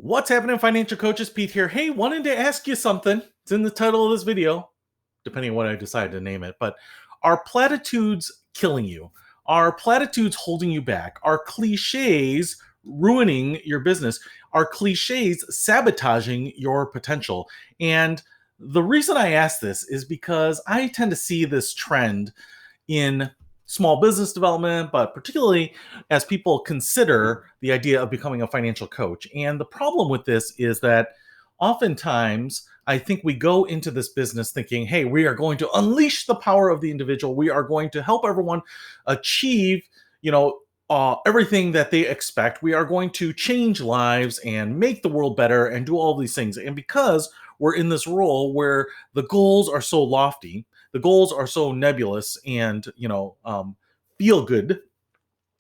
What's happening, financial coaches? Pete here. Hey, wanted to ask you something. It's in the title of this video, depending on what I decide to name it. But are platitudes killing you? Are platitudes holding you back? Are cliches ruining your business? Are cliches sabotaging your potential? And the reason I ask this is because I tend to see this trend in small business development, but particularly as people consider the idea of becoming a financial coach. And the problem with this is that oftentimes I think we go into this business thinking, hey, we are going to unleash the power of the individual. We are going to help everyone achieve, everything that they expect. We are going to change lives and make the world better and do all these things. And because we're in this role where the goals are so lofty, the goals are so nebulous and feel good,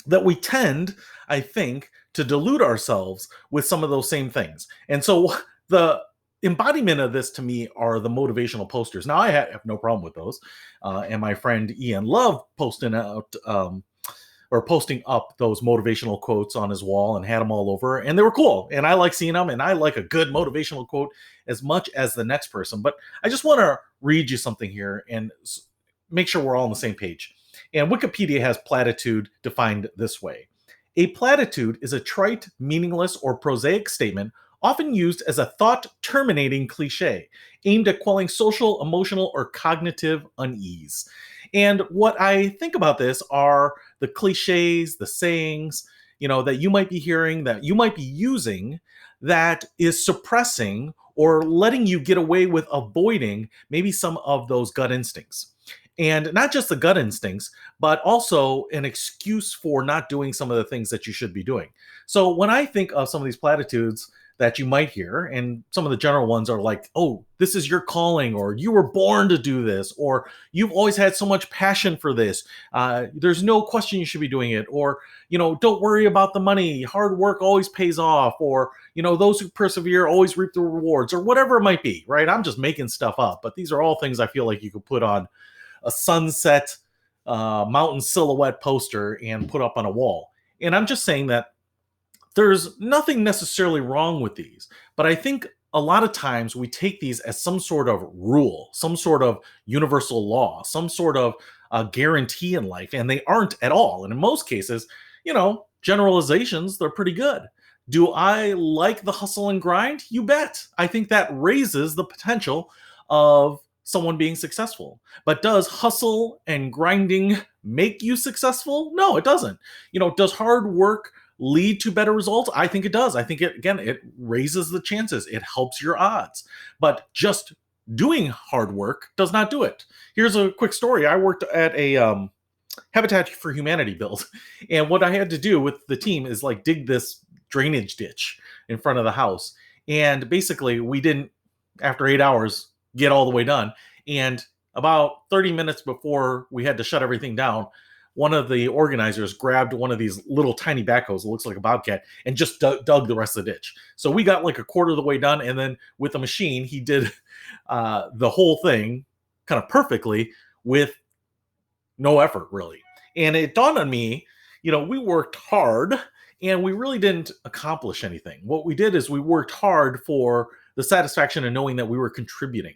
that we tend, I think, to delude ourselves with some of those same things. And so the embodiment of this to me are the motivational posters. Now I have no problem with those, and my friend Ian loved posting up those motivational quotes on his wall and had them all over, and they were cool, and I like seeing them, and I like a good motivational quote as much as the next person. But I just want to read you something here and make sure we're all on the same page. And Wikipedia has platitude defined this way: a platitude is a trite, meaningless, or prosaic statement often used as a thought-terminating cliche aimed at quelling social, emotional, or cognitive unease. And what I think about this are the cliches, the sayings, that you might be hearing, that you might be using, that is suppressing or letting you get away with avoiding maybe some of those gut instincts. And not just the gut instincts, but also an excuse for not doing some of the things that you should be doing. So when I think of some of these platitudes that you might hear, and some of the general ones are like, oh, this is your calling, or you were born to do this, or you've always had so much passion for this. There's no question you should be doing it, or, don't worry about the money. Hard work always pays off, or, those who persevere always reap the rewards, or whatever it might be, right? I'm just making stuff up, but these are all things I feel like you could put on a sunset mountain silhouette poster and put up on a wall. And I'm just saying that there's nothing necessarily wrong with these, but I think a lot of times we take these as some sort of rule, some sort of universal law, some sort of guarantee in life, and they aren't at all. And in most cases, generalizations, they're pretty good. Do I like the hustle and grind? You bet. I think that raises the potential of someone being successful. But does hustle and grinding make you successful? No, it doesn't. Does hard work lead to better results? I think it does. I think it raises the chances. It helps your odds. But just doing hard work does not do it. Here's a quick story. I worked at a Habitat for Humanity build, and what I had to do with the team is dig this drainage ditch in front of the house. And basically we didn't, after 8 hours, get all the way done. And about 30 minutes before we had to shut everything down, one of the organizers grabbed one of these little tiny backhoes, it looks like a bobcat, and just dug the rest of the ditch. So we got a quarter of the way done, and then with a machine, he did the whole thing kind of perfectly with no effort, really. And it dawned on me, we worked hard, and we really didn't accomplish anything. What we did is we worked hard for the satisfaction of knowing that we were contributing.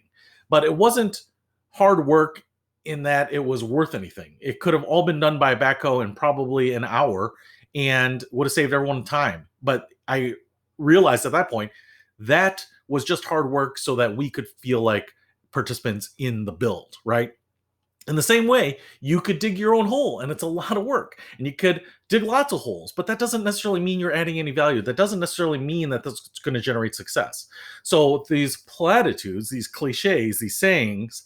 But it wasn't hard work in that it was worth anything. It could have all been done by a backhoe in probably an hour and would have saved everyone time. But I realized at that point that was just hard work so that we could feel like participants in the build, right? In the same way, you could dig your own hole, and it's a lot of work. And you could dig lots of holes, but that doesn't necessarily mean you're adding any value. That doesn't necessarily mean that that's going to generate success. So these platitudes, these cliches, these sayings,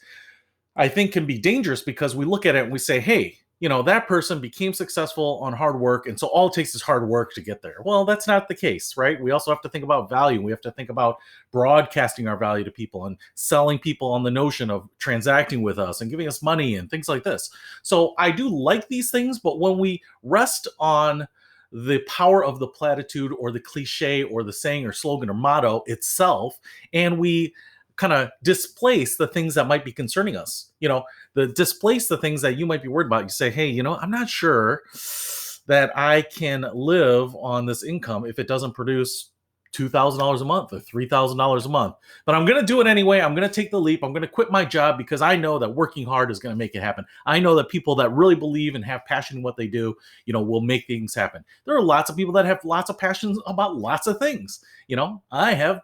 I think can be dangerous because we look at it and we say, hey, that person became successful on hard work, and so all it takes is hard work to get there. Well, that's not the case, right? We also have to think about value. We have to think about broadcasting our value to people and selling people on the notion of transacting with us and giving us money and things like this. So I do like these things, but when we rest on the power of the platitude or the cliche or the saying or slogan or motto itself, and we kind of displace the things that might be concerning us, displace the things that you might be worried about. You say, hey, I'm not sure that I can live on this income if it doesn't produce $2,000 a month or $3,000 a month. But I'm going to do it anyway. I'm going to take the leap. I'm going to quit my job because I know that working hard is going to make it happen. I know that people that really believe and have passion in what they do, will make things happen. There are lots of people that have lots of passions about lots of things. I have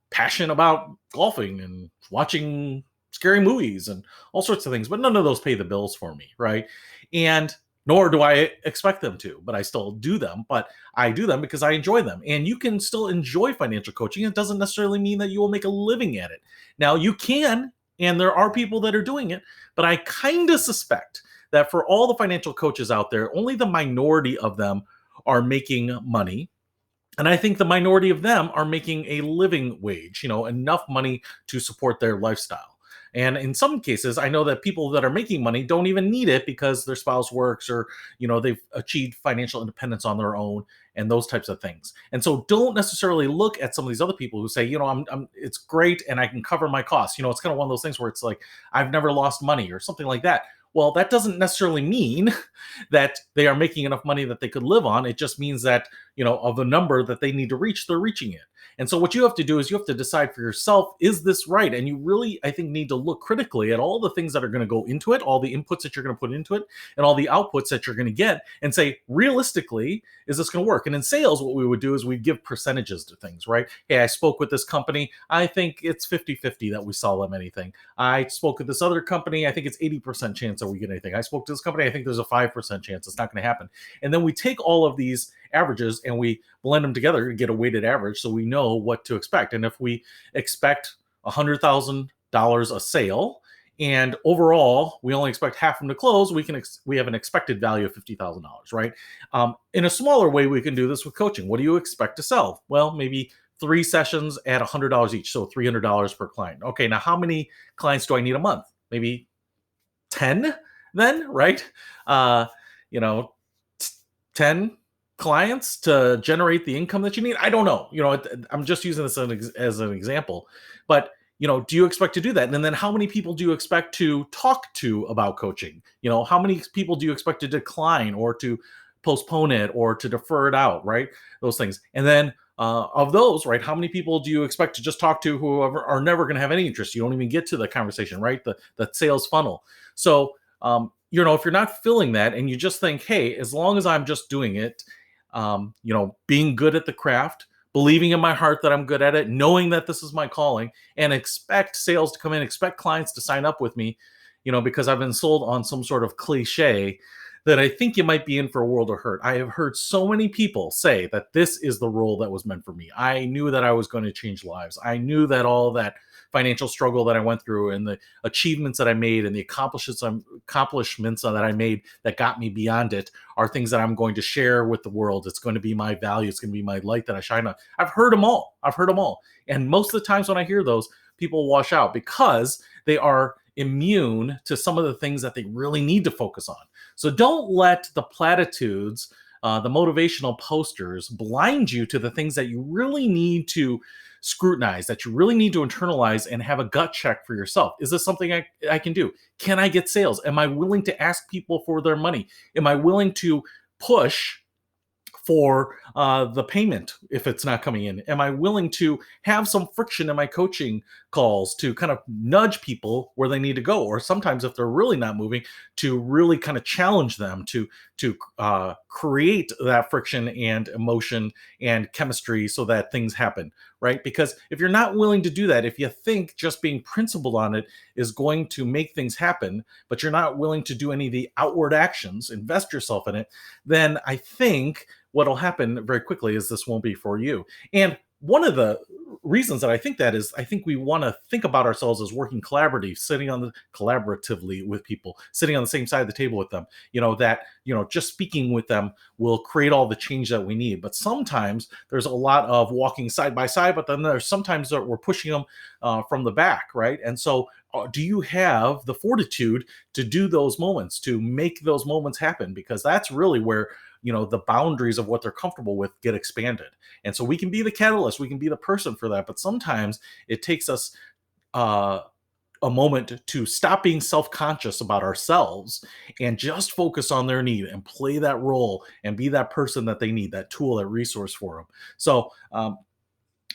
passion about golfing and watching scary movies and all sorts of things, but none of those pay the bills for me, right? And nor do I expect them to, but I still do them. But I do them because I enjoy them. And you can still enjoy financial coaching. It doesn't necessarily mean that you will make a living at it. Now, you can, and there are people that are doing it, but I kind of suspect that for all the financial coaches out there, only the minority of them are making money. And I think the minority of them are making a living wage, enough money to support their lifestyle. And in some cases, I know that people that are making money don't even need it because their spouse works or, they've achieved financial independence on their own and those types of things. And so don't necessarily look at some of these other people who say, it's great and I can cover my costs. It's kind of one of those things where it's like, I've never lost money or something like that. Well, that doesn't necessarily mean that they are making enough money that they could live on. It just means that, of the number that they need to reach, they're reaching it. And so what you have to do is you have to decide for yourself, is this right? And you really, I think, need to look critically at all the things that are going to go into it, all the inputs that you're going to put into it, and all the outputs that you're going to get, and say, realistically, is this going to work? And in sales, what we would do is we'd give percentages to things, right? Hey, I spoke with this company. I think it's 50-50 that we sell them anything. I spoke with this other company. I think it's 80% chance that we get anything. I spoke to this company. I think there's a 5% chance it's not going to happen. And then we take all of these averages and we blend them together to get a weighted average so we know what to expect. And if we expect $100,000 a sale and overall we only expect half of them to close, we have an expected value of $50,000, right? In a smaller way, we can do this with coaching. What do you expect to sell? Well, maybe 3 sessions at $100 each, so $300 per client. Okay, now how many clients do I need a month? Maybe 10 then, right? Uh, you know, 10 clients to generate the income that you need. I don't know. I'm just using this as an example. But, do you expect to do that? And then how many people do you expect to talk to about coaching? How many people do you expect to decline or to postpone it or to defer it out, right? Those things. And then of those, right, how many people do you expect to just talk to who are never going to have any interest? You don't even get to the conversation, right? The sales funnel. So, if you're not filling that and you just think, hey, as long as I'm just doing it, being good at the craft, believing in my heart that I'm good at it, knowing that this is my calling, and expect sales to come in, expect clients to sign up with me, because I've been sold on some sort of cliche, that I think you might be in for a world of hurt. I have heard so many people say that this is the role that was meant for me. I knew that I was going to change lives. I knew that all that financial struggle that I went through and the achievements that I made and the accomplishments that I made that got me beyond it are things that I'm going to share with the world. It's going to be my value. It's going to be my light that I shine on. I've heard them all. And most of the times when I hear those, people wash out because they are immune to some of the things that they really need to focus on. So don't let the platitudes, the motivational posters blind you to the things that you really need to scrutinize, that you really need to internalize and have a gut check for yourself. Is this something I can do? Can I get sales? Am I willing to ask people for their money? Am I willing to push for the payment if it's not coming in? Am I willing to have some friction in my coaching calls to kind of nudge people where they need to go? Or sometimes if they're really not moving, to really kind of challenge them to create that friction and emotion and chemistry so that things happen, right? Because if you're not willing to do that, if you think just being principled on it is going to make things happen, but you're not willing to do any of the outward actions, invest yourself in it, then I think what'll happen very quickly is this won't be for you. And one of the reasons that I think that is, I think we want to think about ourselves as working collaboratively with people, sitting on the same side of the table with them, just speaking with them will create all the change that we need. But sometimes there's a lot of walking side by side, but then there's sometimes that we're pushing them from the back, right? And so do you have the fortitude to do those moments, to make those moments happen? Because that's really where the boundaries of what they're comfortable with get expanded. And so we can be the catalyst, we can be the person for that. But sometimes it takes us a moment to stop being self-conscious about ourselves and just focus on their need and play that role and be that person that they need, that tool, that resource for them. So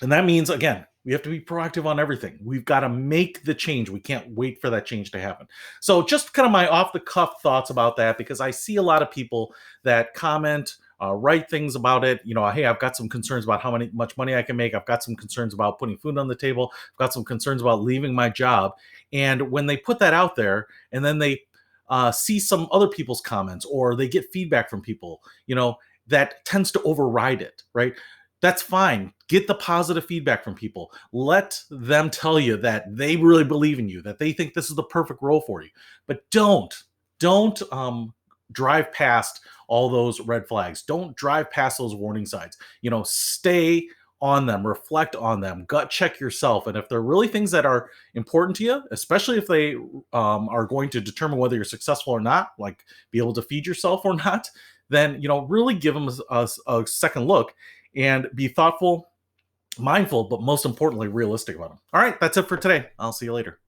And that means, again, we have to be proactive on everything. We've got to make the change. We can't wait for that change to happen. So, just kind of my off the cuff thoughts about that, because I see a lot of people that comment, write things about it. Hey, I've got some concerns about much money I can make. I've got some concerns about putting food on the table. I've got some concerns about leaving my job. And when they put that out there, and then they see some other people's comments, or they get feedback from people, that tends to override it, right? That's fine. Get the positive feedback from people. Let them tell you that they really believe in you, that they think this is the perfect role for you. But don't drive past all those red flags. Don't drive past those warning signs. Stay on them, reflect on them, gut check yourself. And if there are really things that are important to you, especially if they are going to determine whether you're successful or not, like be able to feed yourself or not, then really give them a second look and be thoughtful, mindful, but most importantly, realistic about them. All right, that's it for today. I'll see you later.